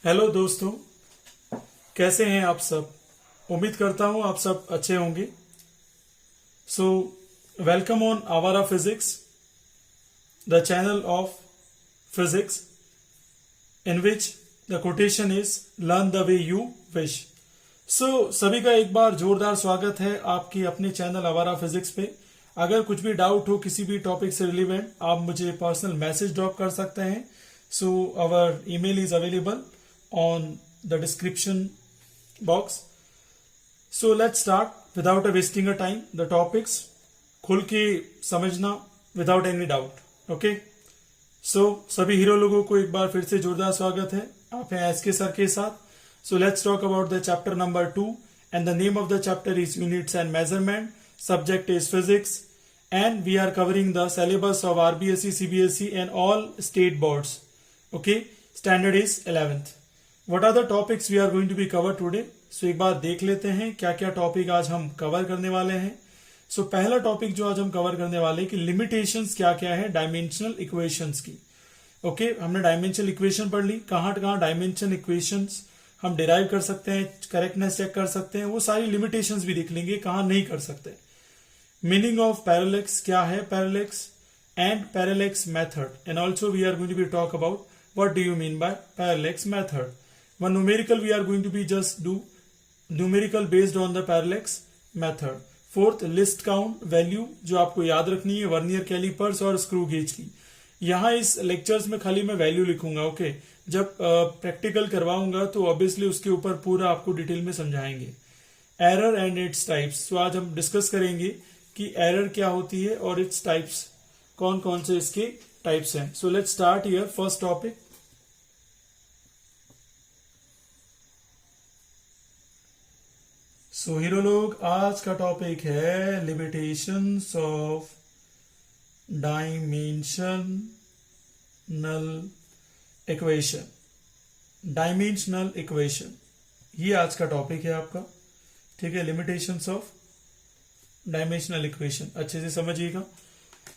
Hello दोस्तों, कैसे हैं आप सब। उम्मीद करता हूं आप सब अच्छे होंगे। So welcome on Awara physics, the channel of physics in which the quotation is learn the way you wish. So सभी का एक बार जोरदार स्वागत है आपके अपने चैनल आवारा फिजिक्स पे। अगर कुछ भी डाउट हो किसी भी टॉपिक से रिलेवेंट, आप मुझे पर्सनल मैसेज ड्रॉप कर सकते हैं। So our email is available on the description box. So let's start without a wasting a time. The topics खुल के समझना without any doubt. Okay? So सभी हीरो लोगों को एक बार फिर से जोरदार स्वागत है। आप हैं एस के सर के साथ। So let's talk about the chapter number 2 and the name of the chapter is units and measurement. Subject is physics and we are covering the syllabus of RBSE, CBSE and all state boards. Okay? Standard is 11th. What are the topics we are going to be cover today? So एक बार देख लेते हैं क्या क्या topic आज हम cover करने वाले हैं। So पहला टॉपिक जो आज हम कवर करने वाले हैं कि लिमिटेशंस क्या क्या है डायमेंशनल इक्वेशंस की। ओके, हमने डायमेंशनल इक्वेशन पढ़ ली, कहाँ कहाँ डायमेंशनल इक्वेशंस हम डिराइव कर सकते हैं, करेक्टनेस चेक कर सकते हैं, वो सारी लिमिटेशंस भी देख लेंगे कहाँ नहीं कर सकते। मीनिंग ऑफ पैरेलैक्स क्या है, parallax and parallax method, and also we are going to be talk about what do you mean by parallax method. One numerical we are going to be just do numerical based on the parallax method. Fourth, list count value जो आपको याद रखनी है vernier callipers और screw gauge की। यहाँ इस lectures में खाली मैं वैल्यू लिखूंगा। ओके, जब प्रैक्टिकल करवाऊंगा तो ऑब्वियसली उसके ऊपर पूरा आपको डिटेल में समझाएंगे। एरर एंड इट्स टाइप्स, तो आज हम डिस्कस करेंगे कि एरर क्या होती है और इट्स टाइप्स, कौन कौन से इसके टाइप्स हैं। So let's start here first topic. So hero लोग, आज का टॉपिक है limitations of dimensional equation. Dimensional equation ये आज का टॉपिक है आपका। ठीक है, लिमिटेशंस ऑफ डायमेंशनल इक्वेशन अच्छे से समझिएगा।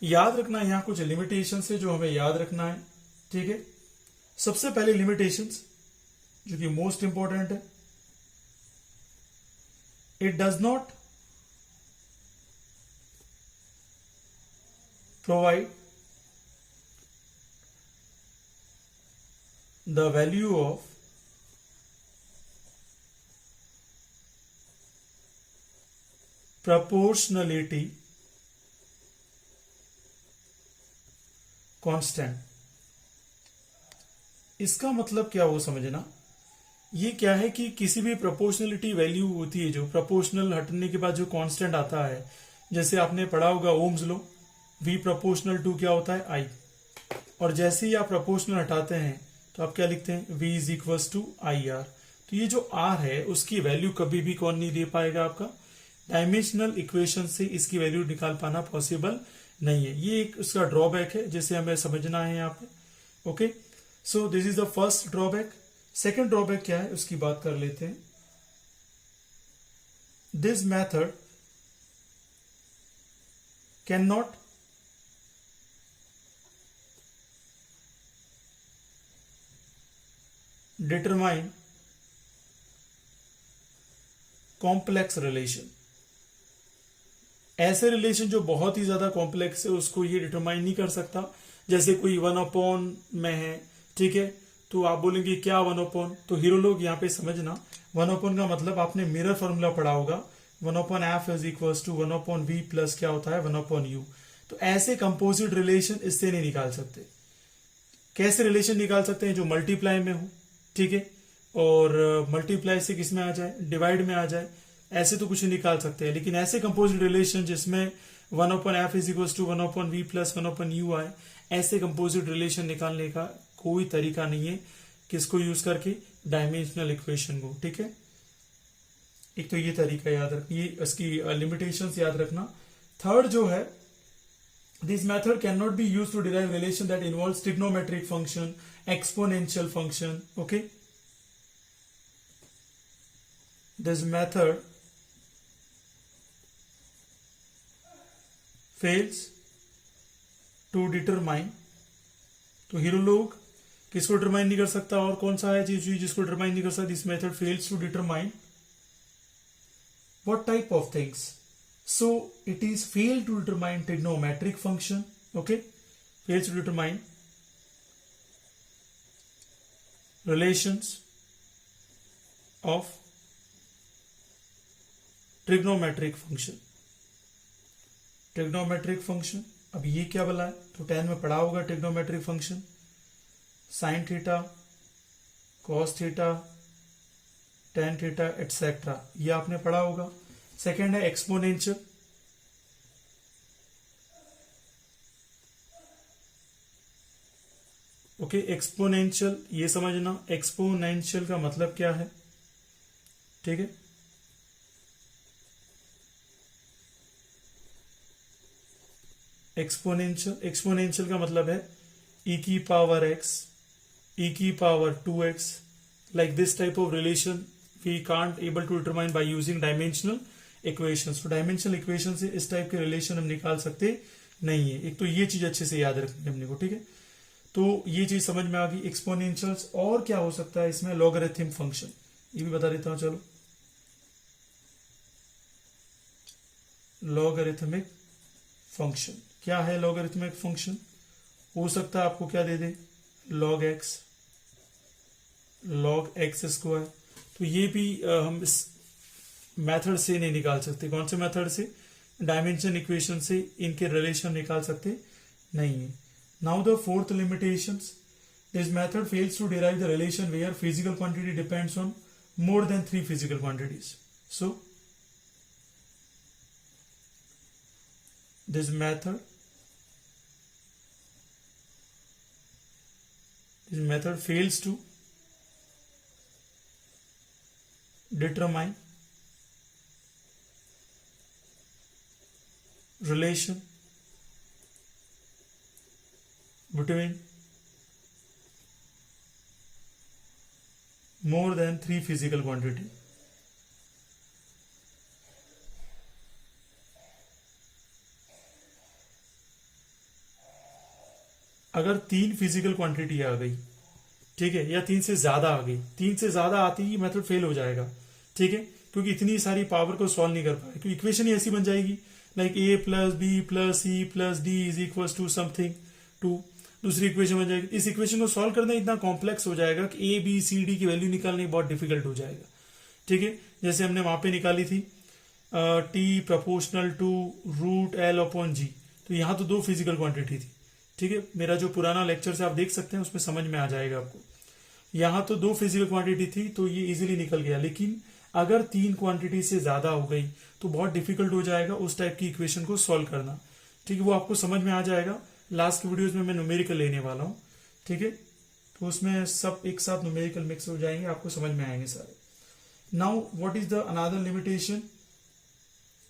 याद रखना यहाँ कुछ लिमिटेशंस है जो हमें याद रखना है। ठीक है, सबसे पहले लिमिटेशंस जो कि मोस्ट इंपॉर्टेंट है, it does not provide the value of proportionality constant। इसका मतलब क्या वो समझना, ये क्या है कि किसी भी प्रोपोर्शनलिटी वैल्यू होती है जो प्रोपोर्शनल हटने के बाद जो कांस्टेंट आता है, जैसे आपने पढ़ा होगा Ohm's law, V proportional to क्या होता है I, और जैसे ही आप प्रोपोर्शनल हटाते हैं तो आप क्या लिखते हैं V is equals to IR। तो ये जो R है उसकी वैल्यू कभी भी कौन नहीं दे पाएगा आपका, डायमेंशनल इक्वेशन से इसकी वैल्यू निकाल पाना पॉसिबल नहीं है। ये एक उसका ड्रॉबैक है जिसे हमें समझना है यहाँ पे। Okay, so this is the first drawback. Second drawback क्या है उसकी बात कर लेते हैं। This method can not determine complex relation. ऐसे रिलेशन जो बहुत ही ज्यादा कॉम्प्लेक्स है उसको ये डिटरमाइन नहीं कर सकता। जैसे कोई 1/, में है, ठीक है, तो आप बोलेंगे क्या 1/, तो हीरो लोग यहाँ पे समझना 1/, का मतलब आपने मिरर फॉर्मूला पढ़ा होगा, 1/f is equals to 1/v plus क्या होता है 1/u। तो ऐसे कंपोजिट रिलेशन इससे नहीं निकाल सकते। कैसे रिलेशन निकाल सकते हैं, जो मल्टीप्लाई में हो, ठीक है, और मल्टीप्लाई से किस में आ जाए, डिवाइड में आ जाए, ऐसे तो कुछ नहीं निकाल सकते हैं। लेकिन ऐसे कंपोजिट रिलेशन जिसमें 1/f is equals to 1/v plus 1/u आए, ऐसे कंपोजिट रिलेशन निकालने का कोई तरीका नहीं है। किसको यूज करके, डायमेंशनल इक्वेशन को। ठीक है, एक तो ये तरीका याद रखिए, इसकी लिमिटेशंस याद रखना। थर्ड जो है, this method can not be use to derive relation that involves trigonometric function, exponential function. Okay, this method fails to determine. तो हीरो लोग किसको डिटरमाइन नहीं कर सकता? और कौन सा है चीज जिसको डिटरमाइन नहीं कर सकता? This method fails to determine what type of things? So it is fail to determine trigonometric function. Okay, fails to determine relations of trigonometric function. Trigonometric function, अब ये क्या बोला है? तो 10 में पढ़ा होगा trigonometric function, sine theta, cos theta, tan theta etcetera, ये आपने पढ़ा होगा। सेकेंड है एक्सपोनेंशियल, ओके एक्सपोनेंशियल ये समझना, एक्सपोनेंशियल का मतलब क्या है, ठीक है। एक्सपोनेंशियल का मतलब है e की पावर x, e की power 2x, like this type of relation we can't able to determine by using dimensional equations. तो dimensional equation से इस टाइप के रिलेशन हम निकाल सकते नहीं है। एक तो ये चीज अच्छे से याद रखनी है हमने को, ठीक है। तो ये चीज समझ में आ गई एक्सपोनेंशियल्स। और क्या हो सकता है इसमें? लॉगरिथम फंक्शन, ये भी बता देता हूं। चलो, लॉगरिथमिक फंक्शन क्या है? लॉगरिथमिक फंक्शन हो सकता है आपको क्या दे दे? Log x square. तो ये भी हम इस मेथड से नहीं निकाल सकते। कौन से मेथड से? डायमेंशन इक्वेशन से इनके रिलेशन निकाल सकते नहीं है। Now the fourth limitation, this method fails to derive the relation where physical quantity depends on more than 3 physical quantities. So this method fails to determine relation between more than 3 physical quantity. अगर 3 physical quantity आ गई, ठीक है, या 3 से ज्यादा आ गई, 3 से ज्यादा आती ही मेथड फेल हो जाएगा, ठीक है, क्योंकि इतनी सारी पावर को सॉल्व नहीं कर पाए। क्योंकि इक्वेशन ही ऐसी बन जाएगी like a plus b plus c plus d is equal to something to, दूसरी इक्वेशन बन जाएगी। इस इक्वेशन को सॉल्व करना इतना कॉम्प्लेक्स हो जाएगा कि a b c d की वैल्यू निकालनी बहुत डिफिकल्ट हो जाएगा, ठीक है। जैसे हमने वहां पे निकाली थी t proportional to root l upon g, तो यहाँ तो 2 फिजिकल क्वांटिटी थी, ठीक है। मेरा जो पुराना लेक्चर से आप देख सकते हैं उसमें समझ में आ जाएगा आपको। यहां तो 2 फिजिकल क्वांटिटी थी तो ये इजीली निकल गया, लेकिन अगर 3 क्वांटिटी से ज्यादा हो गई तो बहुत डिफिकल्ट हो जाएगा उस टाइप की इक्वेशन को सॉल्व करना, ठीक है। वो आपको समझ में आ जाएगा। लास्ट की वीडियोज में मैं न्यूमेरिकल लेने वाला हूं, ठीक है, तो उसमें सब एक साथ न्यूमेरिकल मिक्स हो जाएंगे, आपको समझ में आएंगे सारे। Now what is the another limitation?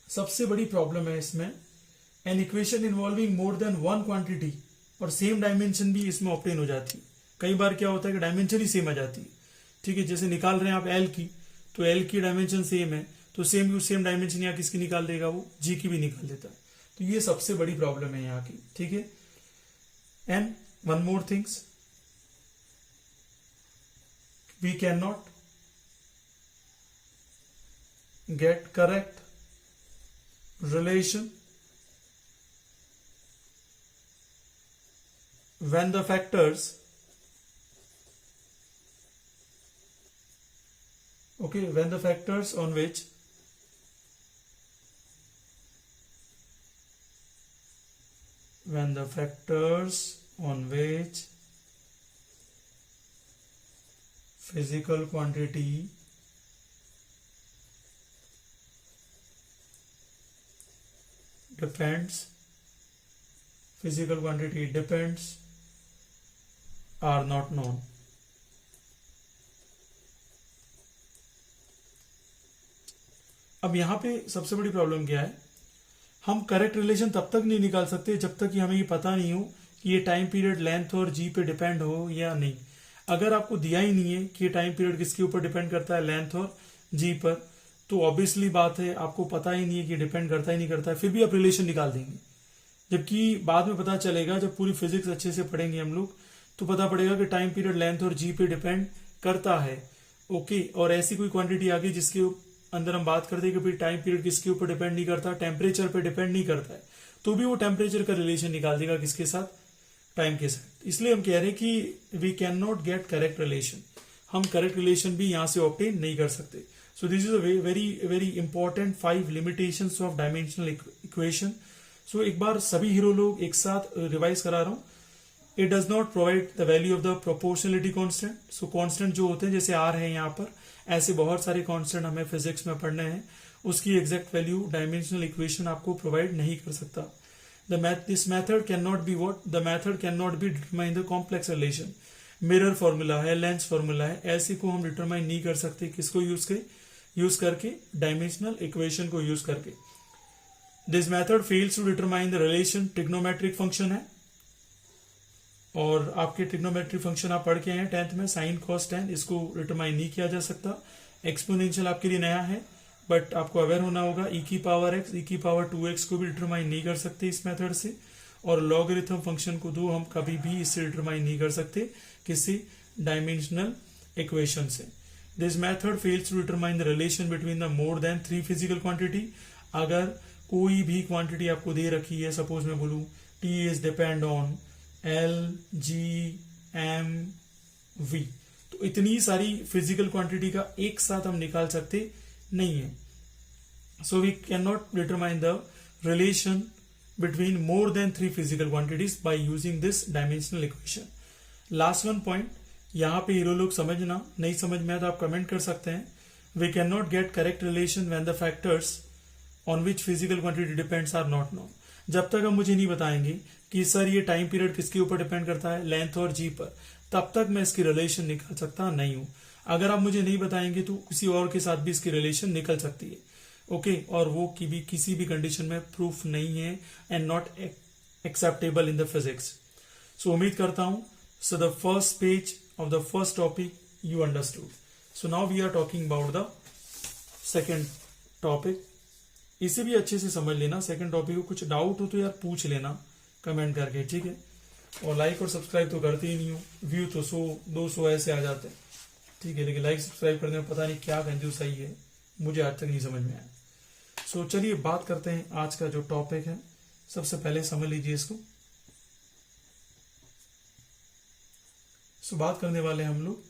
सबसे बड़ी प्रॉब्लम है इसमें, an equation involving more than 1 quantity और सेम डायमेंशन भी इसमें ऑब्टेन हो जाती है। कई बार क्या होता है कि डायमेंशन ही सेम आ जाती है, ठीक है। जैसे निकाल रहे हैं आप एल की, तो एल की डायमेंशन सेम है, तो सेम डायमेंशन यहाँ किसकी निकाल देगा? वो जी की भी निकाल देता है। तो ये सबसे बड़ी प्रॉब्लम है यहाँ की, ठीक है। And one more things, we can not get correct relation when the factors on which physical quantity depends are not known. अब यहां पे सबसे बड़ी प्रॉब्लम क्या है? हम करेक्ट रिलेशन तब तक नहीं निकाल सकते जब तक कि हमें ये पता नहीं हो कि ये टाइम पीरियड लेंथ और जी पे डिपेंड हो या नहीं। अगर आपको दिया ही नहीं है कि ये टाइम पीरियड किसके ऊपर डिपेंड करता है, लेंथ और जी पर, तो ऑब्वियसली बात है आपको पता ही नहीं है कि डिपेंड करता ही नहीं करता है, फिर भी आप रिलेशन निकाल देंगे। जबकि बाद में पता चलेगा, जब पूरी फिजिक्स अच्छे से पढ़ेंगे हम लोग, तो पता पड़ेगा कि टाइम पीरियड लेंथ और जी पे डिपेंड करता है। ओके, और ऐसी कोई क्वांटिटी आ गई जिसके अंदर हम बात करते हैं कि भाई टाइम पीरियड किसके ऊपर डिपेंड नहीं करता, टेम्परेचर पे डिपेंड नहीं करता है, तो भी वो टेम्परेचर का रिलेशन निकाल देगा किसके साथ, टाइम के साथ। इसलिए हम कह रहे हैं कि we can not get correct relation, हम करेक्ट रिलेशन भी यहां से ऑब्टेन नहीं कर सकते। So this is a very very important 5 limitations of dimensional equation. सो एक बार सभी हीरो लोग एक साथ रिवाइज करा रहा हूं। It does not provide the value of the proportionality constant. So constant जो होते हैं जैसे आर है यहाँ पर, ऐसे बहुत सारे कांस्टेंट हमें फिजिक्स में पढ़ने हैं, उसकी एग्जैक्ट वैल्यू डायमेंशनल इक्वेशन आपको प्रोवाइड नहीं कर सकता। This method can not be what, the method can not be determine the complex relation. Mirror formula है, लेंस फॉर्मूला है, ऐसे को हम डिटरमाइन नहीं कर सकते। किसको यूज करके डायमेंशनल इक्वेशन को यूज करके। This method fails to determine the relation. Trigonometric function है, और आपके ट्रिग्नोमेट्रिक फंक्शन आप पढ़ के आए हैं 10th में, साइन कॉस टेन, इसको डिटरमाइन नहीं किया जा सकता। एक्सपोनेंशियल आपके लिए नया है, बट आपको अवेयर होना होगा। ई की पावर एक्स, ई की पावर 2x को भी डिटरमाइन नहीं कर सकते इस मेथड से, और लॉगरिथम फंक्शन को दो हम कभी भी इससे डिटरमाइन नहीं कर सकते किसी डायमेंशनल इक्वेशन से। This method fails to determine the relation between the more than 3 physical quantity. अगर कोई भी क्वांटिटी आपको दे रखी है, सपोज मैं बोलूं T is depend on L, G, M, V, तो इतनी सारी फिजिकल क्वांटिटी का एक साथ हम निकाल सकते नहीं है। So we can not determine the relation between more than 3 physical quantities by using this dimensional equation. Last one point, यहां पे हीरो लोग समझना, नहीं समझ में आया तो आप कमेंट कर सकते हैं। We can not get correct relation when the factors on which physical quantity depends are not known. जब तक हम मुझे नहीं बताएंगे कि सर ये टाइम पीरियड किसके ऊपर डिपेंड करता है, लेंथ और जी पर, तब तक मैं इसकी रिलेशन निकाल सकता नहीं हूं। अगर आप मुझे नहीं बताएंगे तो किसी और के साथ भी इसकी रिलेशन निकल सकती है। ओके, और वो किसी भी कंडीशन में प्रूफ नहीं है and not acceptable in the physics. So उम्मीद करता हूं so the first page of the first topic you understood. So now we are talking about the second topic. इसे भी अच्छे से समझ लेना सेकंड टॉपिक को। कुछ डाउट हो तो यार पूछ लेना कमेंट करके, ठीक है। और लाइक और सब्सक्राइब तो करते ही नहीं हो, व्यू तो 100-200 ऐसे आ जाते हैं, ठीक है, लेकिन लाइक सब्सक्राइब करने में पता नहीं क्या कंजूस सही है, मुझे आज तक नहीं समझ में आया। सो चलिए बात करते हैं आज का जो टॉपिक है। सबसे पहले समझ लीजिए इसको। सो बात करने वाले हम लोग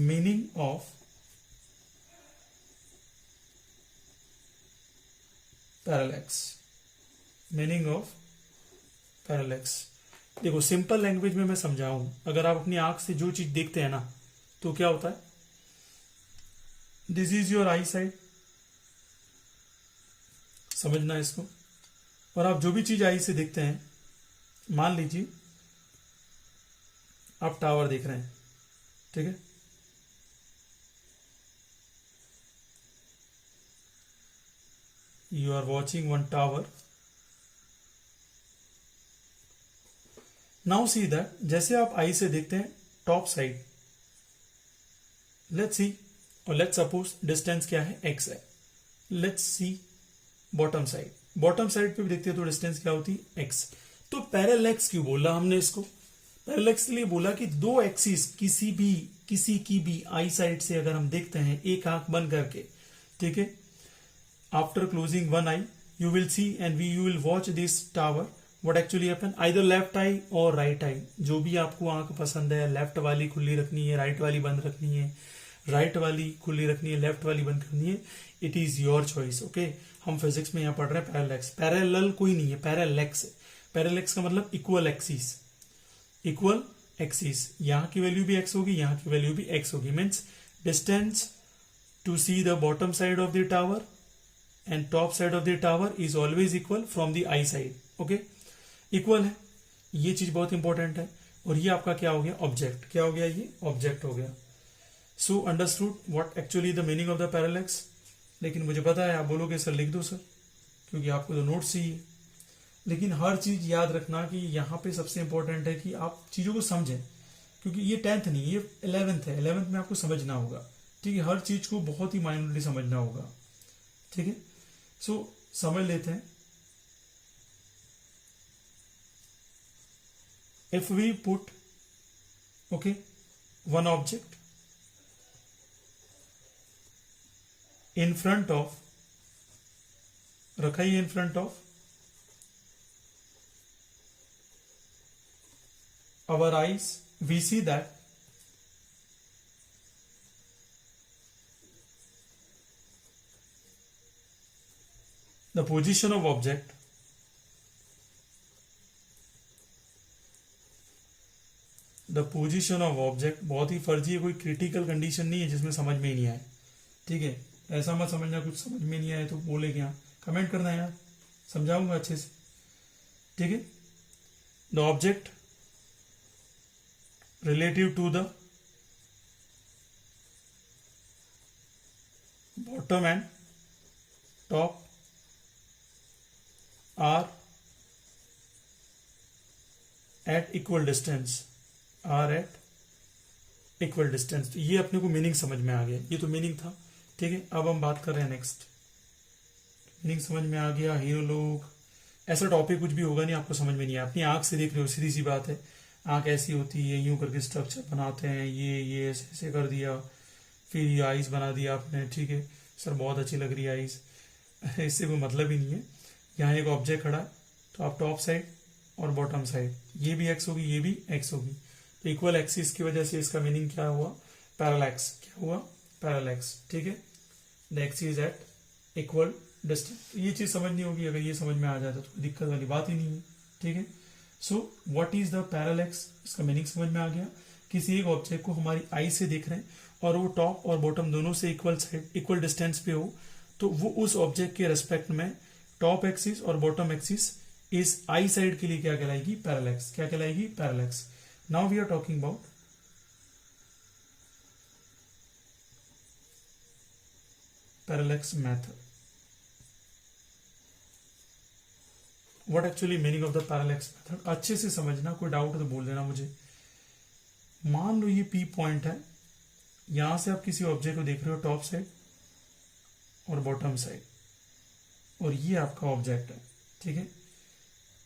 meaning of parallax. Meaning of parallax, देखो सिंपल लैंग्वेज में मैं समझाऊं। अगर आप अपनी आंख से जो चीज देखते हैं ना, तो क्या होता है, this is your I side, समझना इसको। और आप जो भी चीज आई से देखते हैं, मान लीजिए आप टावर देख रहे हैं, ठीक है, you are watching one tower. Now see that जैसे आप आई से देखते हैं टॉप साइड, लेट्स सी, और लेट्स सपोज डिस्टेंस क्या है, x है। Let's see bottom side, bottom side पे भी देखते हैं तो डिस्टेंस क्या होती है, x। तो पैरेलैक्स क्यों बोला हमने इसको, पैरेलैक्स के लिए बोला कि दो एक्सिस किसी की भी आई साइड से अगर हम देखते हैं एक आंख बंद करके, ठीक है, after closing one eye you will see and you will watch this tower, what actually happen, either left eye or right eye, जो भी आपको आंख पसंद है, लेफ्ट वाली खुली रखनी है, राइट वाली बंद रखनी है, राइट वाली खुली रखनी है, लेफ्ट वाली बंद करनी है, it is your choice. Okay, हम फिजिक्स में यहाँ पढ़ रहे हैं पैरेलैक्स, पैरेलल कोई नहीं है, पैरेलैक्स है। पैरेलैक्स का मतलब इक्वल एक्सिस, इक्वल एक्सिस, यहाँ की वैल्यू भी x होगी, यहाँ की वैल्यू भी x होगी, means distance to see the bottom side of the tower and top side of the tower is always equal from the eye side. okay, equal है, ये चीज बहुत इंपॉर्टेंट है। और ये आपका क्या हो गया, ऑब्जेक्ट, क्या हो गया, ये ऑब्जेक्ट हो गया। So understood what actually the meaning of the parallax. लेकिन मुझे पता है आप बोलोगे सर लिख दो सर, क्योंकि आपको तो नोट्स चाहिए। लेकिन हर चीज याद रखना कि यहाँ पे सबसे इंपॉर्टेंट है कि आप चीजों को समझें, क्योंकि ये 10th नहीं, ये 11th है। 11th में आपको समझना होगा, ठीक है, हर चीज को बहुत ही माइन्यूटली समझना होगा, ठीक है। सो समझ लेते हैं। if we put, okay, one object in front of, रखा ही in front of our eyes, we see that the position of object बहुत ही फर्जी है, कोई क्रिटिकल कंडीशन नहीं है जिसमें समझ में ही नहीं आए, ठीक है। ऐसा मत समझना कुछ समझ में नहीं आए तो बोले क्या, कमेंट करना यार, समझाऊंगा अच्छे से, ठीक है। The object relative to the bottom and top are at equal distance, तो ये अपने को मीनिंग समझ में आ गया, ये तो मीनिंग था, ठीक है। अब हम बात कर रहे हैं नेक्स्ट, मीनिंग समझ में आ गया। हीरो लोग, ऐसा टॉपिक कुछ भी होगा नहीं आपको समझ में नहीं आया, अपनी आंख से देख रहे हो, सीधी सी बात है। आंख ऐसी होती है, यूं करके स्ट्रक्चर बनाते हैं, ये ऐसे ऐसे कर दिया, फिर ये आइज बना दिया आपने, ठीक है सर बहुत अच्छी लग रही है आइज, इससे कोई मतलब ही नहीं है। यहाँ एक ऑब्जेक्ट खड़ा है तो आप टॉप साइड और बॉटम साइड, ये भी एक्स होगी, ये भी एक्स होगी, तो इक्वल एक्सिस की वजह से इसका मीनिंग क्या हुआ, पैरेलैक्स। क्या हुआ, पैरेलैक्स, ठीक है। The axis at equal distance, ये चीज समझनी होगी, अगर ये समझ में आ जाता तो कोई दिक्कत वाली बात ही नहीं है, ठीक है। So what is the parallax, इसका मीनिंग समझ में आ गया। किसी एक ऑब्जेक्ट को हमारी आई से देख रहे हैं और वो टॉप और बॉटम दोनों से इक्वल डिस्टेंस पे हो, तो वो उस ऑब्जेक्ट के रेस्पेक्ट में टॉप एक्सिस और बॉटम एक्सिस इस आई साइड के लिए क्या कहलाएगी, पैरेलैक्स। क्या कहलाएगी, parallax. Now we are talking about parallax method. What actually meaning of the parallax method, अच्छे से समझना, कोई डाउट है तो बोल देना मुझे। मान लो ये पी पॉइंट है, यहां से आप किसी ऑब्जेक्ट को देख रहे हो टॉप साइड और बॉटम साइड, और ये आपका ऑब्जेक्ट है, ठीक है।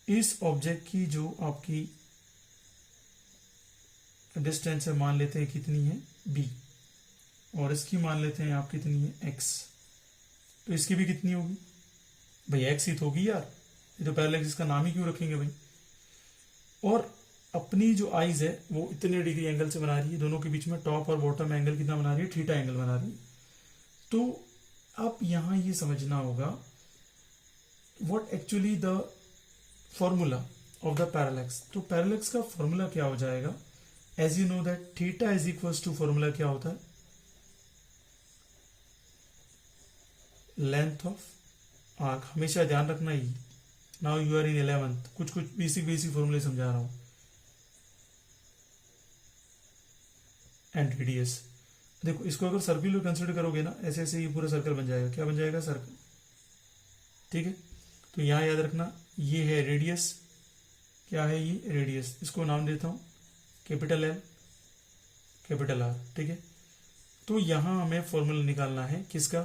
इस ऑब्जेक्ट की जो आपकी डिस्टेंस है मान लेते हैं कितनी है, बी, और इसकी मान लेते हैं आप कितनी है, एक्स, तो इसकी भी कितनी होगी भाई, एक्स ही तो होगी यार, ये तो पैरेलैक्स, इसका नाम ही क्यों रखेंगे भाई। और अपनी जो आईज है वो इतने डिग्री एंगल से बना रही है, दोनों के बीच में टॉप और बॉटम एंगल कितना बना रही है, थीटा एंगल बना रही है। तो अब यहां ये समझना होगा what actually the formula of the parallax. तो पैरेलैक्स का फॉर्मूला क्या हो जाएगा, as you know that theta is equals to, formula क्या होता है, लेंथ ऑफ आर्क, हमेशा ध्यान रखना ही। Now you are in 11th, कुछ बेसिक फॉर्मूले समझा रहा हूं। एंड रेडियस, देखो इसको अगर सर्कुलर कंसिडर करोगे ना, ऐसे ऐसे ये पूरा सर्कल बन जाएगा, क्या बन जाएगा, सर्कल, ठीक है। तो यहां याद रखना ये है रेडियस, क्या है ये, रेडियस, इसको नाम देता हूं कैपिटल एल, कैपिटल आर, ठीक है। तो यहां हमें फॉर्मूला निकालना है किसका,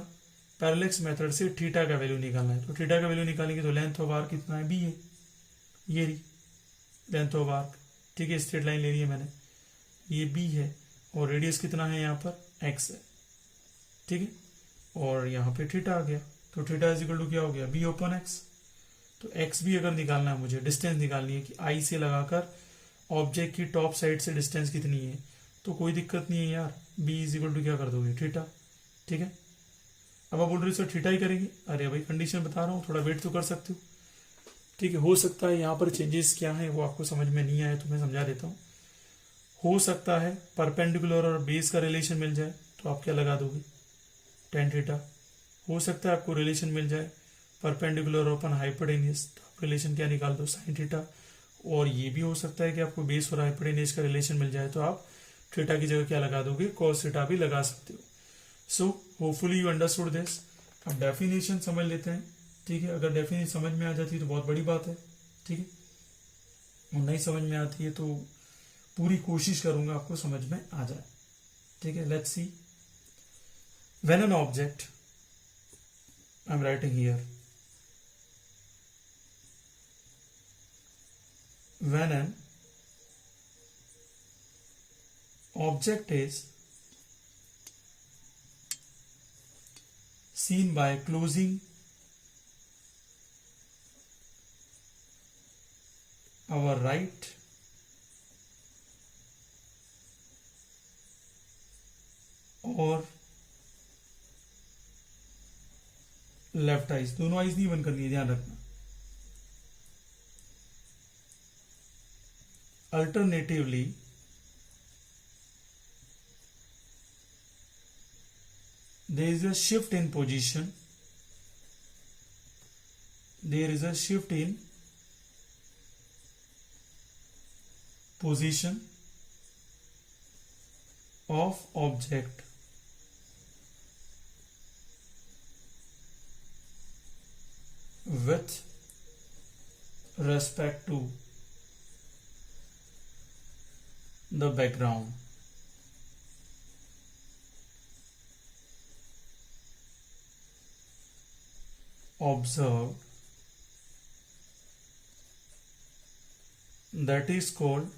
पैरेलैक्स मेथड से थीटा का वैल्यू निकालना है। तो थीटा का वैल्यू निकालेंगे तो लेंथ ऑफ आर्क कितना है, बी है, ये रही लेंथ ऑफ आर्क, ठीक है। स्ट्रेट लाइन ले ली है मैंने, ये बी है, और रेडियस कितना है यहाँ पर, एक्स है, ठीक है। और यहाँ पे थीटा आ गया, तो थीटा इज इक्वल टू क्या हो गया, बी ओपन एक्स। तो एक्स भी अगर निकालना है मुझे, डिस्टेंस निकालनी है कि आई से लगाकर ऑब्जेक्ट की टॉप साइड से डिस्टेंस कितनी है, तो कोई दिक्कत नहीं है यार, बी इज इक्वल टू क्या कर दोगे, थीटा, ठीक है। अब आप बोल रहे हो सर थीटा ही करेंगे, अरे भाई कंडीशन बता रहा हूँ, थोड़ा वेट तो कर सकते हो, ठीक है। हो सकता है यहाँ पर चेंजेस क्या है वो आपको समझ में नहीं आए, तो मैं समझा देता हूँ। हो सकता है परपेंडिकुलर और बेस का रिलेशन मिल जाए, तो आप क्या लगा दोगे, टेन थीटा। हो सकता है आपको रिलेशन मिल जाए परपेंडिकुलर ओपन हाइपोटेन्यूज, तो आप रिलेशन क्या निकाल दो, साइन थीटा। और ये भी हो सकता है कि आपको बेस और हाइपोटेन्यूज का रिलेशन मिल जाए, तो आप थीटा की जगह क्या लगा दोगे, कॉस थीटा भी लगा सकते हो। So hopefully you understood this. अब डेफिनेशन समझ लेते हैं, ठीक है। अगर डेफिनेशन समझ में आ जाती है तो बहुत बड़ी बात है, ठीक है। और नहीं समझ में आती है तो पूरी कोशिश करूंगा आपको समझ में आ जाए, ठीक है। Let's see, when an object, I am writing here, when an object is seen by closing our right और लेफ्ट आइज, दोनों आइज नहीं बंद करनी है, ध्यान रखना. Alternatively there is a shift in position, there is a shift in position of object with respect to the background. Observed, that is called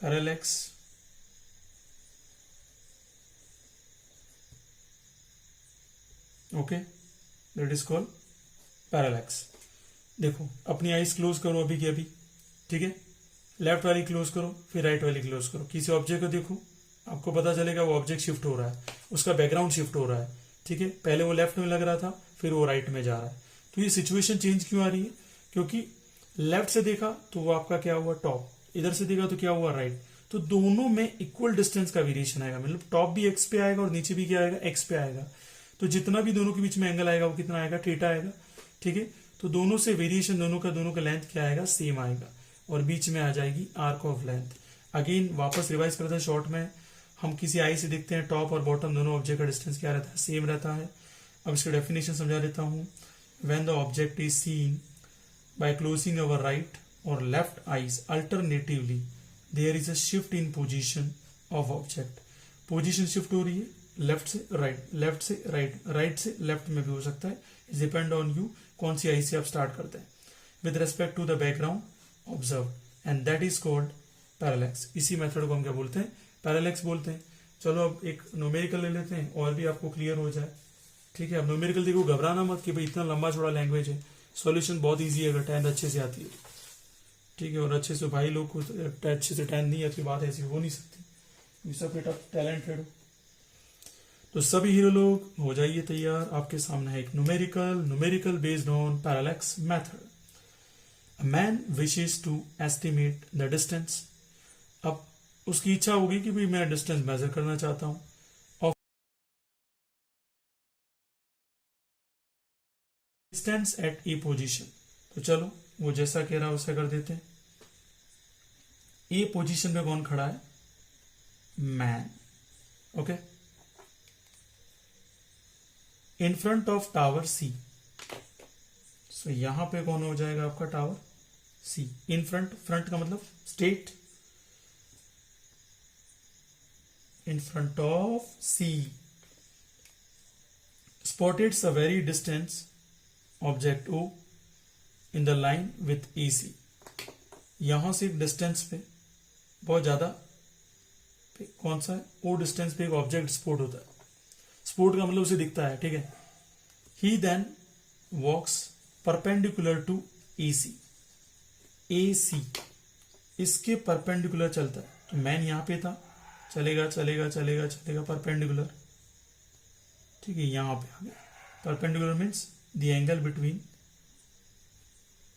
parallax. Okay, that is called parallax. देखो अपनी eyes close करो अभी की अभी, ठीक है. Left वाली close करो, फिर राइट वाली क्लोज करो. किसी ऑब्जेक्ट को देखो, आपको पता चलेगा वो ऑब्जेक्ट शिफ्ट हो रहा है, उसका बैकग्राउंड शिफ्ट हो रहा है, ठीक है. पहले वो लेफ्ट में लग रहा था, फिर वो राइट में जा रहा है. तो ये सिचुएशन चेंज क्यों आ रही है? क्योंकि लेफ्ट से देखा तो वो आपका क्या हुआ, टॉप. इधर से देखा तो क्या हुआ, राइट. तो दोनों में इक्वल डिस्टेंस का वेरिएशन आएगा, मतलब टॉप भी एक्स पे आएगा और नीचे भी क्या आएगा, एक्स पे आएगा. तो जितना भी दोनों के बीच में एंगल आएगा वो कितना आएगा, थीटा आएगा, ठीक है. तो दोनों से वेरिएशन, दोनों का लेंथ क्या आएगा, सेम आएगा, और बीच में आ जाएगी आर्क ऑफ लेंथ. अगेन वापस रिवाइज करते हैं शॉर्ट में. हम किसी आई से देखते हैं, टॉप और बॉटम दोनों ऑब्जेक्ट का डिस्टेंस क्या रहता है, सेम रहता है. अब इसका डेफिनेशन समझा देता हूं. When the object is seen by closing our right और left eyes alternatively, there is a shift in position of object. Position shift हो रही है लेफ्ट से राइट, लेफ्ट से राइट, राइट से लेफ्ट में भी हो सकता है. इट डिपेंड ऑन यू कौन सी आई से आप स्टार्ट करते हैं. With respect to the background observe, and that is called parallax. इसी मेथड को हम क्या बोलते हैं, पैरालैक्स बोलते हैं. चलो अब एक न्यूमेरिकल ले लेते हैं और भी आपको क्लियर हो जाए, ठीक है. अब न्यूमेरिकल देखो, घबराना मत कि भाई इतना लंबा चौड़ा लैंग्वेज है. सॉल्यूशन बहुत इजी है अगर टेंथ अच्छे से आती है, ठीक है. और अच्छे से भाई लोग को अच्छे से टेंथ नहीं आती, बात ऐसी हो नहीं सकती. सब बेटा टैलेंटेड हो. तो सभी हीरो लोग हो जाइए तैयार. आपके सामने है एक numerical based on parallax method. A man wishes to estimate the distance. अब उसकी इच्छा होगी कि भाई मैं डिस्टेंस मेजर करना चाहता हूं of distance at a position. तो चलो वो जैसा कह रहा है वैसा कर देते हैं. ए पोजीशन पे कौन खड़ा है, man. Okay, in front of tower C. So यहां पे कौन हो जाएगा आपका tower C. In front, front का मतलब state, in front of C. Spotted a very distant object O in the line with AC. यहां से डिस्टेंस पे बहुत ज्यादा कौन सा है, ओ डिस्टेंस पे एक ऑब्जेक्ट स्पॉट होता है. स्पॉट का मतलब उसे दिखता है, ठीक है. He then walks perpendicular to AC. AC इसके परपेंडिकुलर चलता है. तो मैन यहां पे था, चलेगा चलेगा चलेगा चलेगा परपेंडिकुलर, ठीक है. यहां पे आ गया. Perpendicular means the angle between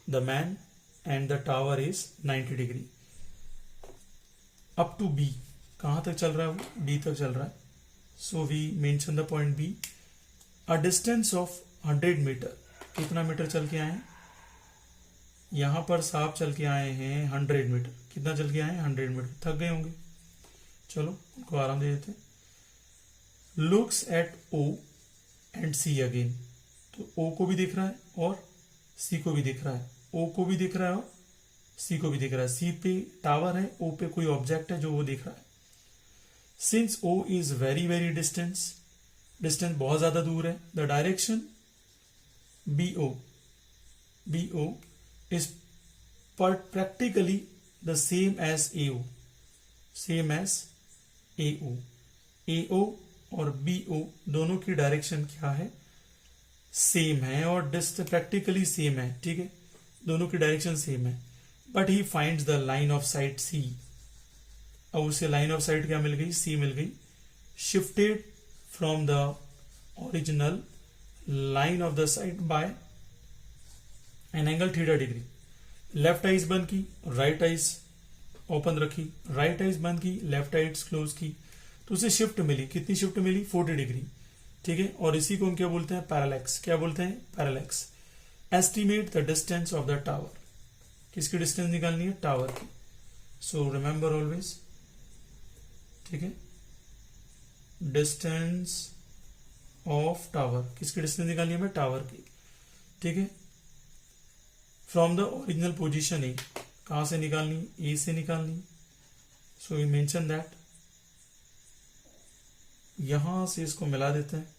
the man and the tower is 90 degree. Up to B, कहां तक चल रहा है वो, बी तक चल रहा है. So we mention the point B. A distance of 100 metre. कितना मीटर चल के आए हैं, यहां पर साहब चल के आए हैं 100 मीटर. कितना चल के आए हैं, 100 मीटर. थक गए होंगे, चलो उनको आराम दे देते. Looks at O and C again. तो ओ को भी दिख रहा है और सी को भी दिख रहा है. ओ को भी दिख रहा है और सी को भी दिख रहा है. सी पे टावर है, ओ पे कोई ऑब्जेक्ट है जो वो दिख रहा है. Since O is very very distance बहुत ज्यादा दूर है, the direction B O is but practically the same as AO, same as AO. AO और BO दोनों की डायरेक्शन क्या है, सेम है, और डिस्टेंस प्रैक्टिकली सेम है, ठीक है, दोनों की डायरेक्शन सेम है, but he finds the line of site C. अब उसे लाइन ऑफ साइट क्या मिल गई, C मिल गई, shifted from the original line of the site bye an angle theta degree. Left eyes बंद की, राइट आइज ओपन रखी, right eyes बंद की, लेफ्ट आइज क्लोज की, तो उसे शिफ्ट मिली, कितनी शिफ्ट मिली, 40 डिग्री, ठीक है. और इसी को हम क्या बोलते हैं, पैरेलैक्स. क्या बोलते हैं, parallax. Estimate the distance of the tower. किसकी डिस्टेंस निकालनी है, टावर की. सो रिमेंबर ऑलवेज, ठीक है, डिस्टेंस ऑफ टावर, किसकी डिस्टेंस निकालनी है, टावर की, ठीक है. फ्रॉम द ओरिजिनल पोजिशन ए, कहां से निकालनी, ए से निकालनी. सो यू मेंशन दैट, यहां से इसको मिला देते हैं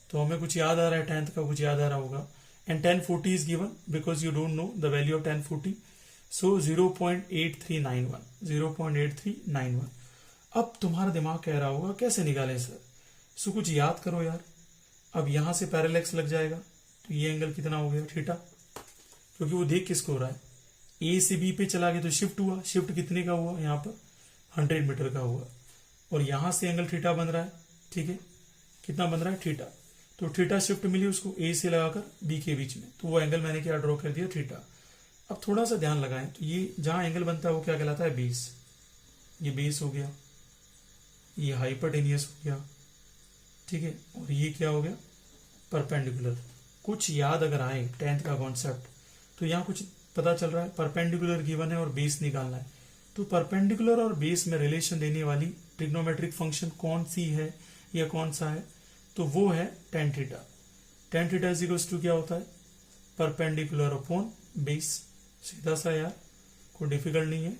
तो हमें कुछ याद आ रहा है, 10th का कुछ याद आ रहा होगा. And 1040 is given because you don't know the value of 1040. सो 0.8391, 0.8391. अब तुम्हारा दिमाग कह रहा होगा कैसे निकालें सर. सो कुछ याद करो यार. अब यहां से पैरेलैक्स लग जाएगा तो ये एंगल कितना हो गया, थीटा, क्योंकि वो देख किसको हो रहा है, ए से बी पे चला गया तो शिफ्ट हुआ. शिफ्ट कितने का हुआ, यहाँ पर 100 मीटर का हुआ, और यहां से एंगल थीटा बन रहा है, ठीक है, कितना बन रहा है, थीटा. तो थीटा शिफ्ट मिली उसको ए से लगाकर बी के बीच में, तो वो एंगल मैंने क्या ड्रॉ कर दिया, थीटा. अब थोड़ा सा ध्यान लगाएं, तो ये जहां एंगल बनता है वो क्या कहलाता है, बेस. ये बेस हो गया, ये हाइपोटेनियस हो गया, ठीक है, और ये क्या हो गया, परपेंडिकुलर. कुछ याद अगर आए 10th का कॉन्सेप्ट, तो यहाँ कुछ पता चल रहा है, परपेंडिकुलर गिवन है और बेस निकालना है. तो परपेंडिकुलर और बेस में रिलेशन देने वाली ट्रिग्नोमेट्रिक फंक्शन कौन सी है या कौन सा है, तो वो है tan theta. tan theta is equals to क्या होता है, परपेंडिकुलर अपॉन बेस. सीधा सा यार, कोई डिफिकल्ट नहीं है.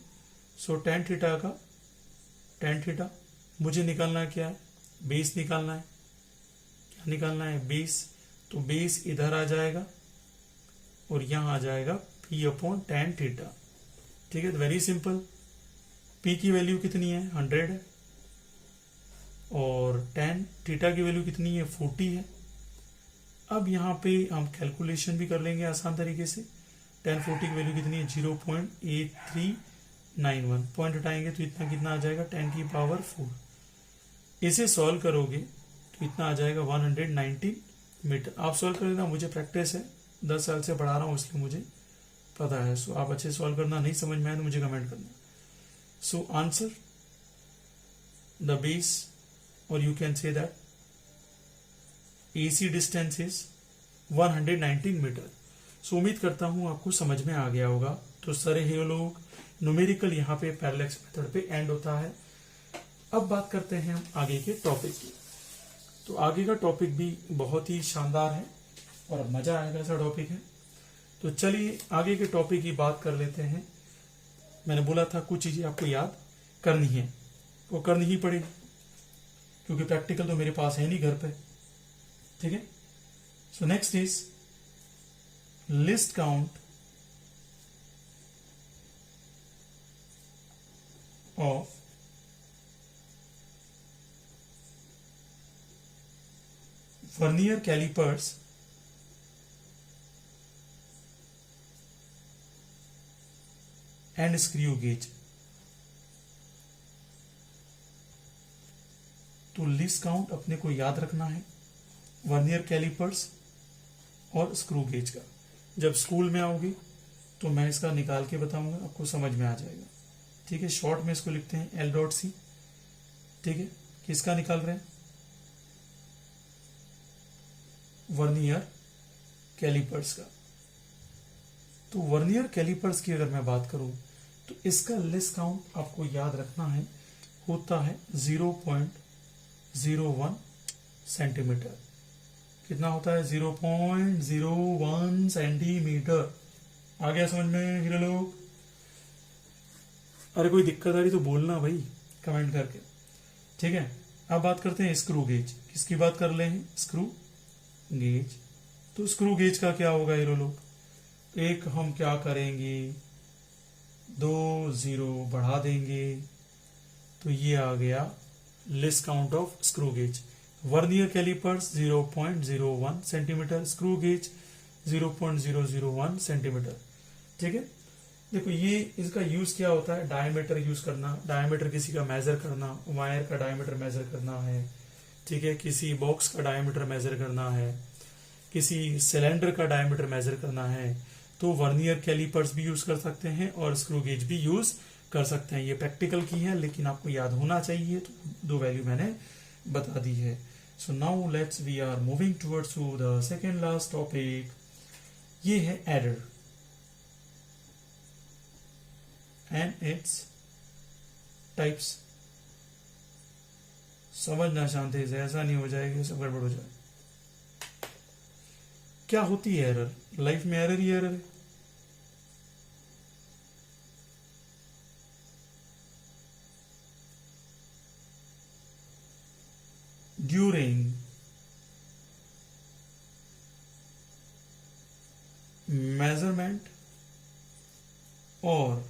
सो tan थीटा का, tan थीटा मुझे निकालना है क्या है, बेस निकालना है. क्या निकालना है, बेस. तो बेस इधर आ जाएगा और यहां आ जाएगा p अपॉन tan थीटा, ठीक है. Very simple. p की वैल्यू कितनी है, 100 है, और tan थीटा की वैल्यू कितनी है, 40 है. अब यहाँ पे हम कैलकुलेशन भी कर लेंगे आसान तरीके से. tan 40 की वैल्यू कितनी है, 0.8391. पॉइंट हटाएंगे तो इतना कितना आ जाएगा, 10 की पावर 4. इसे सॉल्व करोगे तो इतना आ जाएगा 119 मीटर. आप सॉल्व कर लेना, मुझे प्रैक्टिस है, 10 साल से पढ़ा रहा हूँ इसलिए मुझे पता है. सो आप अच्छे सॉल्व करना, नहीं समझ में आए तो मुझे कमेंट करना. सो आंसर द बेस, और you can say that AC distance is 119 metre. So उम्मीद करता हूं आपको समझ में आ गया होगा. तो सर हे लोग, न्यूमेरिकल यहाँ पे पैरेलैक्स मेथड पे एंड होता है. अब बात करते हैं हम आगे के टॉपिक की. तो आगे का टॉपिक भी बहुत ही शानदार है और मजा आएगा ऐसा टॉपिक है. तो चलिए आगे के टॉपिक की बात कर लेते हैं. मैंने बोला था कुछ चीजें आपको याद करनी है, वो करनी ही पड़ेगी, क्योंकि प्रैक्टिकल तो मेरे पास है नहीं घर पे, ठीक है. So next is least count of vernier callipers and screw gauge. तो लिस्ट काउंट अपने को याद रखना है, वर्नियर कैलिपर्स और स्क्रू गेज का. जब स्कूल में आओगे तो मैं इसका निकाल के बताऊंगा, आपको समझ में आ जाएगा, ठीक है. शॉर्ट में इसको लिखते हैं L.C, ठीक है. किसका निकाल रहे हैं, वर्नियर कैलिपर्स का. तो वर्नियर कैलिपर्स की अगर मैं बात करूं तो इसका लिस्ट काउंट आपको याद रखना है, होता है 0.01 सेंटीमीटर. कितना होता है, 0.01 सेंटीमीटर. आ गया समझ में हीरो लोग. अरे कोई दिक्कत आ रही तो बोलना भाई कमेंट करके, ठीक है. अब बात करते हैं स्क्रू गेज. किसकी बात कर ले हैं, स्क्रू गेज. तो स्क्रू गेज का क्या होगा हीरो लोग, एक हम क्या करेंगे, 2 0 बढ़ा देंगे तो ये आ गया least count of screw gauge. Vernier callipers 0.01 centimetre, screw gauge 0.001 centimetre. ठीक है, देखो ये इसका यूज क्या होता है, डायमीटर यूज करना, डायमीटर किसी का मेजर करना, वायर का डायमीटर मेजर करना है, ठीक है, किसी बॉक्स का डायमीटर मेजर करना है, किसी सिलेंडर का डायमीटर मेजर करना है, तो वर्नियर कैलिपर्स भी यूज कर सकते हैं और स्क्रू गेज भी यूज कर सकते हैं। ये प्रैक्टिकल की है लेकिन आपको याद होना चाहिए, तो दो वैल्यू मैंने बता दी है। So now let's we are moving towards to the second last topic, ये है एरर एंड इट्स टाइप्स। समझना शांति से, ऐसा नहीं हो जाएगा सब गड़बड़ हो जाए। क्या होती है एरर? लाइफ में एरर ही एरर है। ड्यूरिंग मेजरमेंट और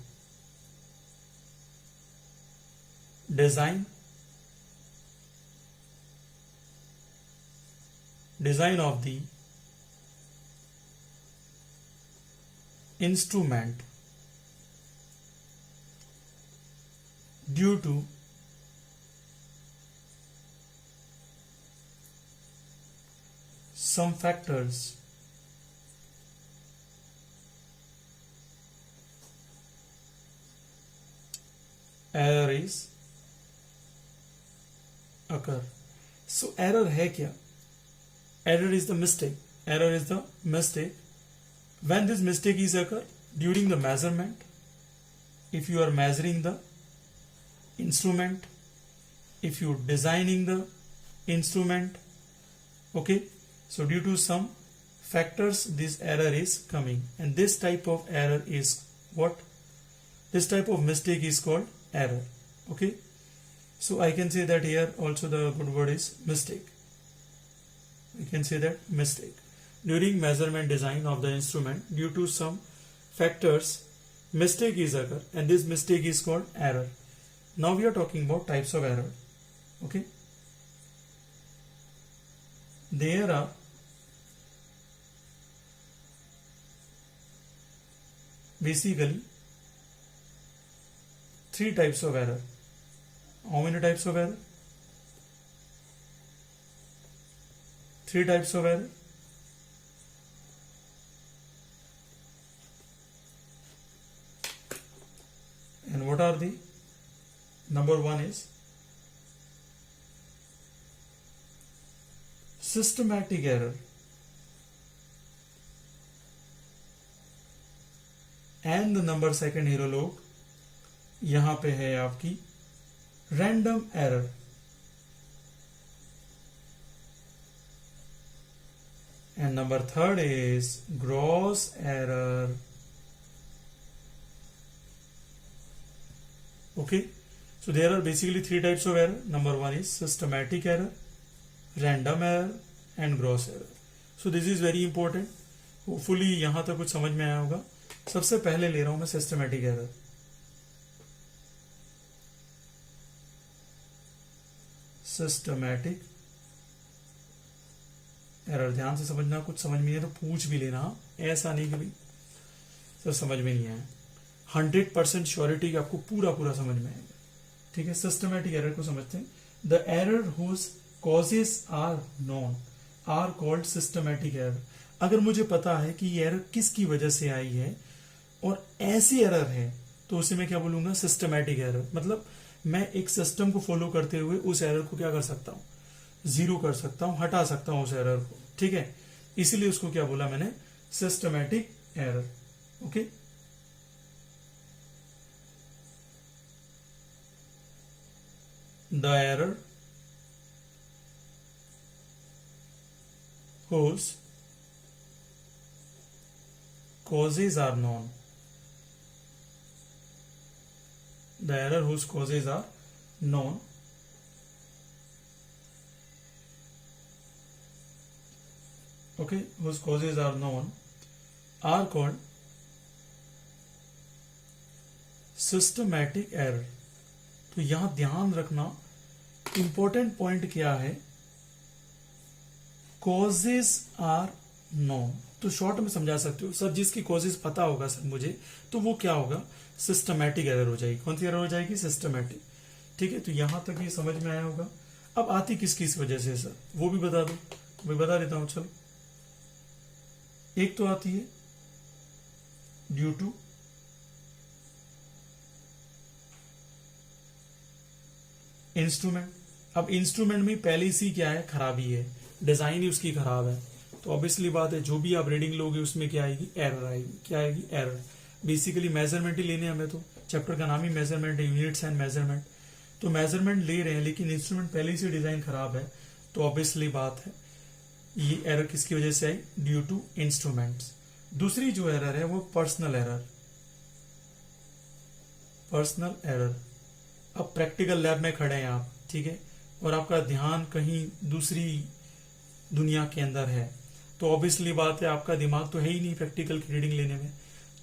design of the instrument due to some factors error is occur। so error है क्या? Error is the mistake. Error is the mistake. When this mistake is occur during the measurement, if you are measuring the instrument, if you designing the instrument, okay, so due to some factors this error is coming, and this type of error is what? This type of mistake is called error. Okay, so I can say that here also the good word is mistake. We can say that mistake during measurement design of the instrument, due to some factors mistake is occur, and this mistake is called error. Now we are talking about types of error. Okay, there are basically three types of error. How many types of error? Three types of error. And what are the? Number one is systematic error, and the number second hero लोग यहां पे है आपकी random error. And number third is gross error. Okay, so there are basically three types of error. Number one is systematic error, random error and gross error. So this is very important. Hopefully यहां तक कुछ समझ में आया होगा। सबसे पहले ले रहा हूं मैं सिस्टमैटिक एरर। सिस्टमैटिक एरर ध्यान से समझना, कुछ समझ में नहीं है तो पूछ भी लेना, ऐसा नहीं कि भाई सर समझ में नहीं आया। 100% श्योरिटी कि आपको पूरा पूरा समझ में आएगा। ठीक है, सिस्टमैटिक एरर को समझते हैं। The error whose causes are known are called systematic error. अगर मुझे पता है कि ये एरर किसकी वजह से आई है और ऐसी एरर है तो उसे मैं क्या बोलूंगा? Systematic error. मतलब मैं एक सिस्टम को फॉलो करते हुए उस एरर को क्या कर सकता हूं? जीरो कर सकता हूं, हटा सकता हूं उस एरर को। ठीक है, इसीलिए उसको क्या बोला मैंने? Systematic error. Okay, the error whose causes are known, the error whose causes are known, okay, whose causes are known are called systematic error. तो यहां ध्यान रखना, इंपॉर्टेंट पॉइंट क्या है, कॉजेज आर नोन। तो शॉर्ट में समझा सकते हो सर, जिसकी कॉजेज पता होगा सर मुझे, तो वो क्या होगा, सिस्टमैटिक एरर हो जाएगी। कौन सी एरर हो जाएगी, सिस्टमैटिक। ठीक है, तो यहां तक ये समझ में आया होगा। अब आती किस किस वजह से सर, वो भी बता दो, मैं बता देता हूं। चलो, एक तो आती है ड्यू टू इंस्ट्रूमेंट। अब इंस्ट्रूमेंट में पहले सी क्या है, खराबी है, डिजाइन ही उसकी खराब है। तो ऑब्वियसली बात है, जो भी आप रीडिंग लोगे उसमें क्या आएगी, एरर आएगी। क्या आएगी, एरर। बेसिकली मेजरमेंट ही लेने हमें, तो चैप्टर का नाम ही मेजरमेंट है, यूनिट्स एंड मेजरमेंट। तो मेजरमेंट ले रहे हैं लेकिन इंस्ट्रूमेंट पहले से डिजाइन खराब है, तो ऑब्वियसली बात है ये एरर किसकी वजह से आई, ड्यू टू इंस्ट्रूमेंट्स। दूसरी जो एरर है वो पर्सनल एरर। Personal error. अब प्रैक्टिकल लैब में खड़े हैं आप, ठीक है, और आपका ध्यान कहीं दूसरी दुनिया के अंदर है, तो ऑब्वियसली बात है आपका दिमाग तो है ही नहीं प्रैक्टिकल की रीडिंग लेने में,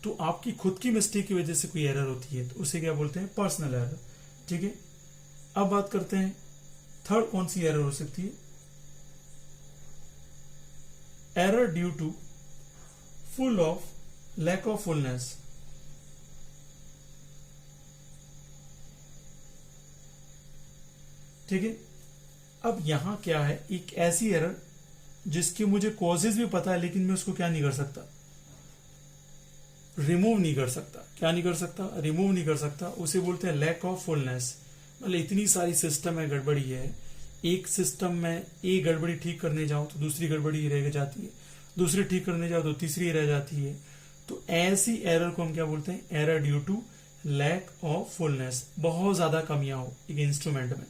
तो आपकी खुद की मिस्टेक की वजह से कोई एरर होती है, तो उसे क्या बोलते हैं, पर्सनल एरर। ठीक है, अब बात करते हैं थर्ड कौन सी एरर हो सकती है, error due to full of lack of fullness. ठीक है, अब यहां क्या है, एक ऐसी एरर जिसके मुझे कॉजेज भी पता है लेकिन मैं उसको क्या नहीं कर सकता, रिमूव नहीं कर सकता। क्या नहीं कर सकता, रिमूव नहीं कर सकता। उसे बोलते हैं लैक ऑफ फुलनेस। मतलब इतनी सारी सिस्टम है, गड़बड़ी है, एक सिस्टम में एक गड़बड़ी ठीक करने जाओ तो दूसरी गड़बड़ी रह जाती है, दूसरी ठीक करने जाओ तो तीसरी रह जाती है। तो ऐसी एरर को हम क्या बोलते हैं, error due to lack of fullness. बहुत ज्यादा कमियां हो एक इंस्ट्रूमेंट में,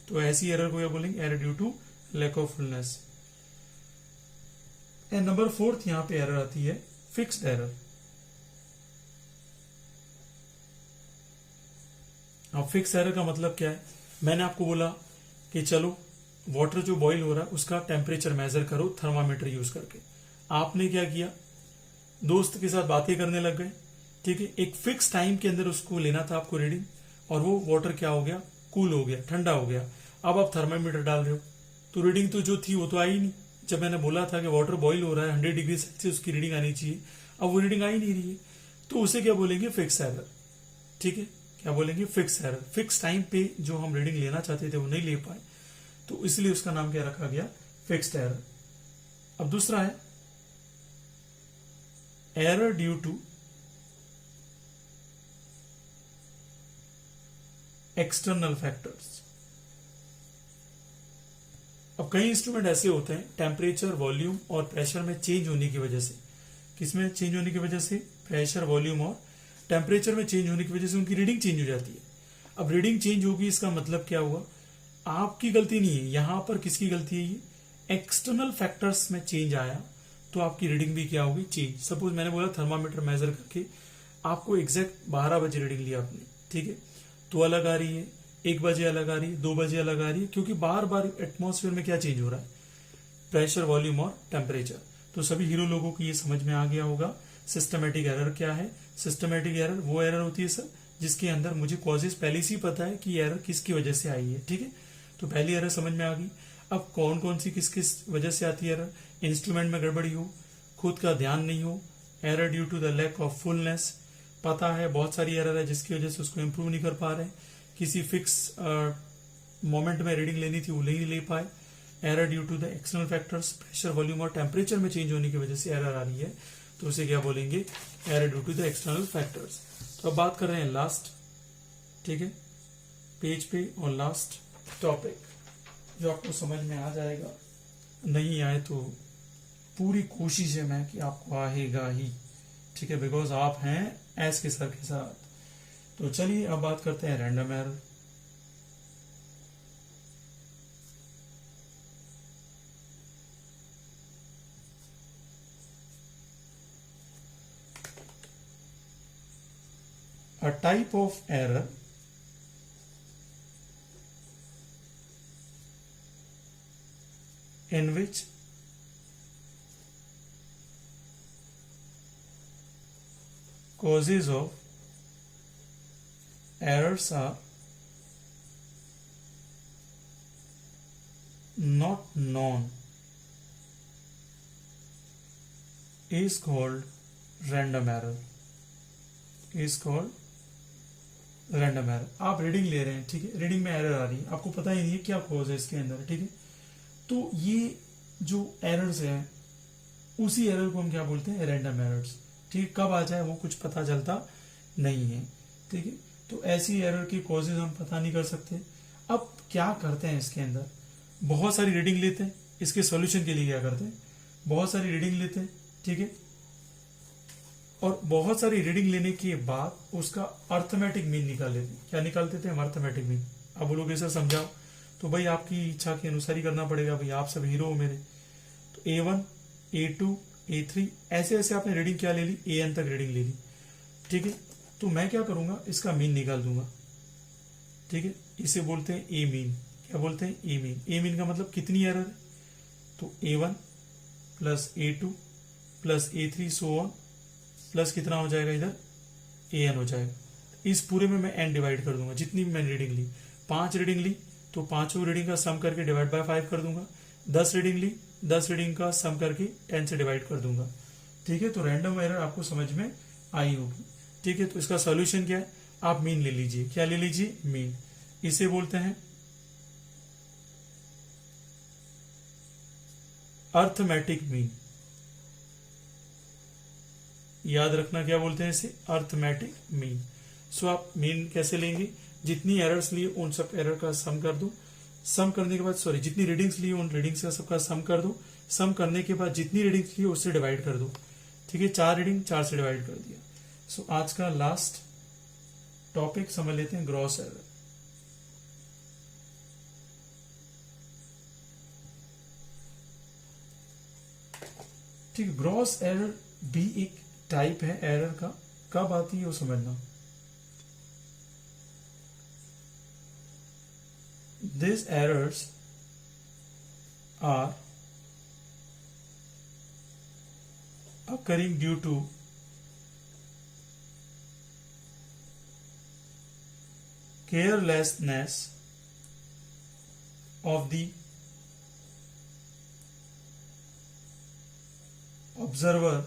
तो ऐसी एरर को क्या बोलेंगे, error due to lack of fullness. And number fourth यहां पे एरर आती है फिक्स्ड एरर। अब फिक्स एरर का मतलब क्या है, मैंने आपको बोला कि चलो वाटर जो बॉईल हो रहा है उसका टेम्परेचर मेजर करो थर्मामीटर यूज करके। आपने क्या किया, दोस्त के साथ बातें करने लग गए, ठीक है, एक फिक्स टाइम के अंदर उसको लेना था आपको रीडिंग, और वो वाटर क्या हो गया, कूल हो गया, ठंडा हो गया। अब आप थर्मामीटर डाल रहे हो तो रीडिंग तो जो थी वो तो आई नहीं। जब मैंने बोला था कि वाटर बॉईल हो रहा है 100 डिग्री सेल्सियस उसकी रीडिंग आनी चाहिए, अब वो रीडिंग आ ही नहीं रही है, तो उसे क्या बोलेंगे, फिक्स एरर। ठीक है, क्या बोलेंगे, फिक्स एरर। फिक्स टाइम पे जो हम रीडिंग लेना चाहते थे वो नहीं ले पाए, तो इसलिए उसका नाम क्या रखा गया, फिक्स्ड एरर। अब दूसरा है error due to external factors. अब कई इंस्ट्रूमेंट ऐसे होते हैं टेम्परेचर, वॉल्यूम और प्रेशर में चेंज होने की वजह से, किसमें चेंज होने की वजह से, प्रेशर, वॉल्यूम और टेम्परेचर में चेंज होने की वजह से उनकी रीडिंग चेंज हो जाती है। अब रीडिंग चेंज होगी, इसका मतलब क्या हुआ, आपकी गलती नहीं है, यहां पर किसकी गलती है, ये एक्सटर्नल फैक्टर्स में चेंज आया तो आपकी रीडिंग भी क्या होगी, चेंज। सपोज मैंने बोला थर्मामीटर मेजर करके आपको एग्जैक्ट 12 बजे रीडिंग लिया आपने, ठीक है, तो अलग आ रही है, 1 बजे अलग आ रही है, 2 बजे अलग आ रही है, क्योंकि बार बार एटमॉस्फेयर में क्या चेंज हो रहा है, प्रेशर, वॉल्यूम और टेम्परेचर। तो सभी हीरो लोगों को ये समझ में आ गया होगा सिस्टमेटिक एरर क्या है। सिस्टमेटिक एरर वो एरर होती है सर जिसके अंदर मुझे कॉजेज पहले से ही पता है कि एरर किसकी वजह से आई है। ठीक है, तो पहली एरर समझ में आ गई। अब कौन कौन सी किस किस वजह से आती है एरर, इंस्ट्रूमेंट में गड़बड़ी हो, खुद का ध्यान नहीं हो, error due to the lack of fullness, पता है बहुत सारी एरर है जिसकी वजह से उसको इंप्रूव नहीं कर पा रहे, किसी फिक्स मोमेंट में रीडिंग लेनी थी वो नहीं ले पाए, error due to the external factors, pressure, volume और टेम्परेचर में चेंज होने की वजह से एरर आ रही है, तो उसे क्या बोलेंगे, error due to the external factors. तो अब बात कर रहे हैं लास्ट, ठीक है, पेज पे, और लास्ट टॉपिक जो आपको समझ में आ जाएगा, नहीं आए तो पूरी कोशिश है मैं कि आपको आएगा ही, ठीक है, बिकॉज आप हैं एस के सर के साथ। तो चलिए अब बात करते हैं random error. A type of error in which causes of errors are not known is called random error, is called random error. आप रीडिंग ले रहे हैं, ठीक है, रीडिंग में एरर आ रही है, आपको पता ही नहीं है क्या कॉज है इसके अंदर, ठीक है। तो ये जो एरर्स हैं उसी एरर को हम क्या बोलते हैं, रैंडम एरर्स, ठीक है। कब आ जाए वो कुछ पता चलता नहीं है, ठीक है। तो ऐसी एरर की कॉजेज हम पता नहीं कर सकते। अब क्या करते हैं इसके अंदर, बहुत सारी रीडिंग लेते हैं, इसके सॉल्यूशन के लिए क्या करते हैं, बहुत सारी रीडिंग लेते हैं, ठीक है, और बहुत सारी रीडिंग लेने के बाद उसका अर्थमेटिक मीन निकाल लेते। क्या निकालते थे हम, अर्थमेटिक मीन। अब बोलोगे सर समझाओ, तो भाई आपकी इच्छा के अनुसार ही करना पड़ेगा, भाई आप सब हीरो हो मेरे। तो A1, A2, A3 ऐसे ऐसे आपने रीडिंग क्या ले ली, AN तक रीडिंग ले ली, ठीक है। तो मैं क्या करूंगा, इसका मीन निकाल दूंगा, ठीक है। इसे बोलते हैं ए मीन। क्या बोलते हैं, ए मीन। ए मीन का मतलब कितनी एरर है, तो A1 plus A2 plus A3 so on plus कितना हो जाएगा इधर, AN हो जाएगा। इस पूरे में मैं n डिवाइड कर दूंगा, जितनी भी मैंने रीडिंग ली, 5 रीडिंग ली तो पांचों रीडिंग का सम करके डिवाइड बाय 5 कर दूंगा। 10 रीडिंग ली, 10 रीडिंग का सम करके 10 से डिवाइड कर दूंगा, ठीक है। तो रैंडम एरर आपको समझ में आई होगी, ठीक है। तो इसका सॉल्यूशन क्या है, आप मीन ले लीजिए। क्या ले लीजिए, मीन। इसे बोलते हैं अर्थमेटिक मीन। याद रखना क्या बोलते हैं इसे, अर्थमेटिक मीन। सो आप मीन कैसे लेंगे, जितनी एरर्स लिए उन सब एरर का सम कर दो, सम करने के बाद जितनी रीडिंग्स लिए उन रीडिंग्स का सबका सम कर दो, सम करने के बाद जितनी रीडिंग्स लिए उससे डिवाइड कर दो, ठीक है। 4 रीडिंग 4 से डिवाइड कर दिया। सो आज का लास्ट टॉपिक समझ लेते हैं, ग्रॉस एरर। ठीक है, ग्रॉस एरर भी एक टाइप है एरर का। कब आती है वो समझना। These errors are occurring due to carelessness of the observer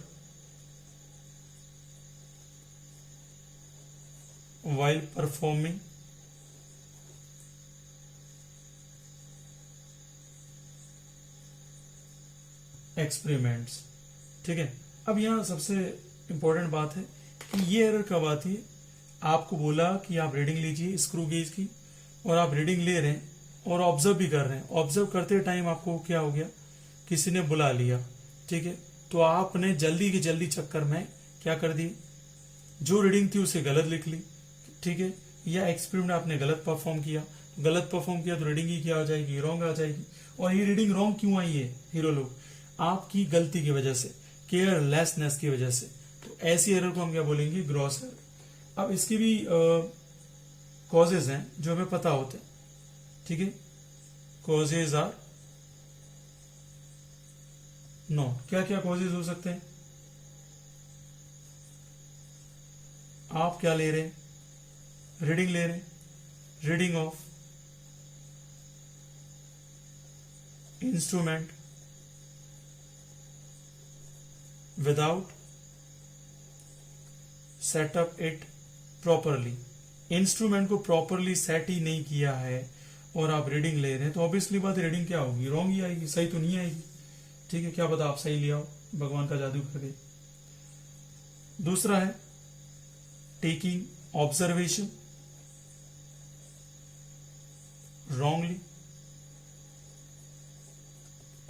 while performing experiments, ठीक है। अब यहाँ सबसे इंपॉर्टेंट बात है कि ये एरर कब आती है। आपको बोला कि आप रीडिंग लीजिए स्क्रू गेज की, और आप रीडिंग ले रहे हैं और ऑब्जर्व भी कर रहे हैं। ऑब्जर्व करते टाइम आपको क्या हो गया, किसी ने बुला लिया, ठीक है। तो आपने जल्दी के जल्दी चक्कर में क्या कर दी, जो रीडिंग थी उसे गलत लिख ली, ठीक है। या एक्सपेरिमेंट आपने गलत परफॉर्म किया, तो रीडिंग ही क्या हो जाएगी, रॉन्ग आ जाएगी। और ये रीडिंग रॉन्ग क्यों आई है, हीरो लोग, आपकी गलती की वजह से, केयरलेसनेस की वजह से। तो ऐसी एरर को हम क्या बोलेंगे, ग्रॉस एरर। अब इसकी भी कॉजेज हैं जो हमें पता होते हैं, ठीक है। कॉजेज आर नो, क्या क्या कॉजेज हो सकते हैं। आप क्या ले रहे हैं, रीडिंग ले रहे हैं, reading of instrument without set up it properly। Instrument को प्रॉपरली सेट ही नहीं किया है और आप रीडिंग ले रहे हैं, तो ऑब्वियसली बात रीडिंग क्या होगी, रॉन्ग ही आएगी, सही तो नहीं आएगी, ठीक है। क्या पता आप सही ले आओ भगवान का जादू करके। दूसरा है टेकिंग ऑब्जर्वेशन रॉन्गली।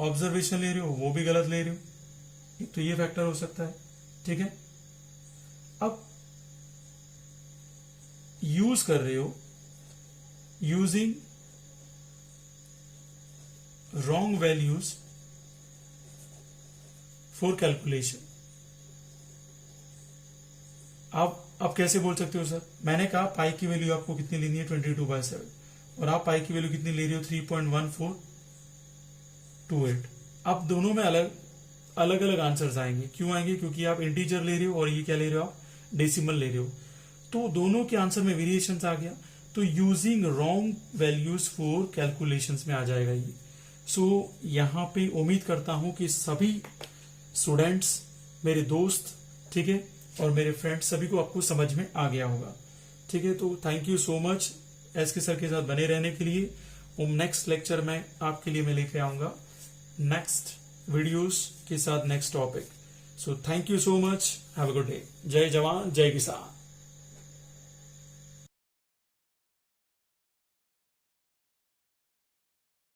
ऑब्जर्वेशन ले रहे हो वो भी गलत ले रहे हो, तो ये फैक्टर हो सकता है, ठीक है। अब यूज कर रहे हो, using wrong values for calculation. आप कैसे बोल सकते हो सर, मैंने कहा पाई की वैल्यू आपको कितनी लेनी है, 22/7, और आप पाई की वैल्यू कितनी ले रही हो, 3.1428। अब दोनों में अलग अलग आंसर्स आएंगे। क्यों आएंगे, क्योंकि आप इंटीजर ले रहे हो और ये क्या ले रहे हो, आप डेसिमल ले रहे हो। तो दोनों के आंसर में वेरिएशंस आ गया, तो using wrong values for calculations में आ जाएगा ये। सो यहाँ पे उम्मीद करता हूं कि सभी स्टूडेंट्स, मेरे दोस्त, ठीक है, और मेरे फ्रेंड्स सभी को आपको समझ में आ गया होगा। ठीक है, तो thank you so much SK sir के साथ बने रहने के लिए। नेक्स्ट लेक्चर में आपके लिए मैं लेके आऊंगा नेक्स्ट वीडियोस के साथ next topic. So thank you so much, have a good day. जय जवान जय किसान।